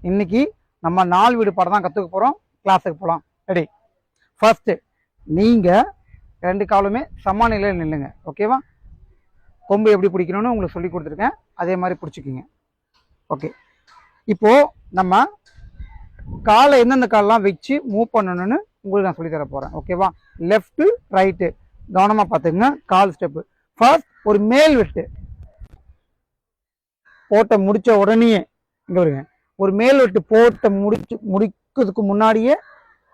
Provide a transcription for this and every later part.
இன்னைக்கு நம்ம 4 வீடு பாடம் தான் கற்றுக்க போகிறோம். கிளாஸுக்கு போகலாம். ரெடி? ஃபர்ஸ்ட்டு நீங்கள் 2 காலுமே சம நிலையில் நில்லுங்க. ஓகேவா? கொம்பு எப்படி பிடிக்கணும்னு உங்களுக்கு சொல்லி கொடுத்துருக்கேன், அதே மாதிரி பிடிச்சிக்கிங்க. ஓகே, இப்போது நம்ம காலை எந்தெந்த காலெலாம் வச்சு மூவ் பண்ணணும்னு உங்களுக்கு நான் சொல்லித்தர போகிறேன். ஓகேவா? லெஃப்ட்டு ரைட்டு கவனமாக பார்த்துக்குங்க. கால் ஸ்டெப்பு. ஃபர்ஸ்ட் ஒரு மேல் வெட்டு போட்ட முடித்த உடனேயே இங்கே வருங்க. ஒரு மேல் வெட்டு போட்ட முடிக்கிறதுக்கு முன்னாடியே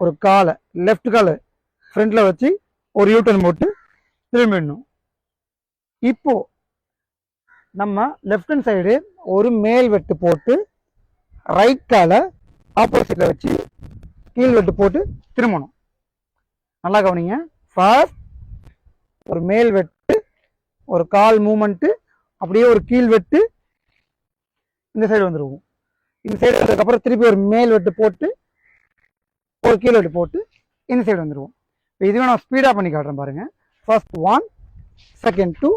ஒரு காலை லெஃப்ட் காலை ஃப்ரண்ட்டில் வச்சு ஒரு யூட்டர்ன் போட்டு திரும்பிடணும். இப்போ நம்ம லெஃப்ட் ஹேண்ட் சைடு ஒரு மேல் வெட்டு போட்டு ரைட் காலை ஆப்போசிட்டில் வச்சு கீழ் வெட்டு போட்டு திரும்பணும். நல்லா கவனிங்க. ஃபர்ஸ்ட் ஒரு மேல் வெட்டு, ஒரு கால் மூமெண்ட்டு, அப்படியே ஒரு கீழ் வெட்டு இந்த சைடு வந்துடுவோம். இந்த சைடு வந்ததுக்கப்புறம் திருப்பி ஒரு மேல் வெட்டு போட்டு ஒரு கீழ் வெட்டு போட்டு இந்த சைடு வந்துடுவோம். இப்போ இதுவே நான் ஸ்பீடாக பண்ணி காட்டுறேன் பாருங்க. ஃபர்ஸ்ட் 1, செகண்ட் 2,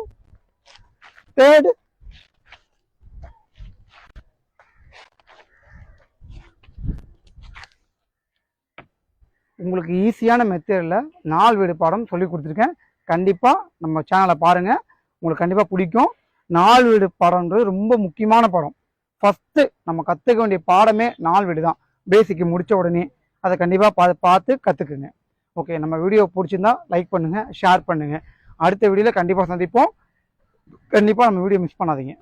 தேர்டு, உங்களுக்கு ஈஸியான மெத்தடில் 4 வீடு பாடம் சொல்லி கொடுத்துருக்கேன். கண்டிப்பாக நம்ம சேனலை பாருங்கள், உங்களுக்கு கண்டிப்பாக பிடிக்கும். 4 வீடு பாடம்ன்றது ரொம்ப முக்கியமான பாடம். ஃபஸ்ட்டு நம்ம கற்றுக்க வேண்டிய பாடமே 4 வீடு தான். பேசிக்கு முடித்த உடனே அதை கண்டிப்பாக பார்த்து கற்றுக்குங்க. ஓகே, நம்ம வீடியோ பிடிச்சிருந்தா லைக் பண்ணுங்கள், ஷேர் பண்ணுங்கள். அடுத்த வீடியோவில் கண்டிப்பாக சந்திப்போம். கண்டிப்பாக நம்ம வீடியோ மிஸ் பண்ணாதீங்க.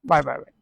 பாய் பாய் பாய்.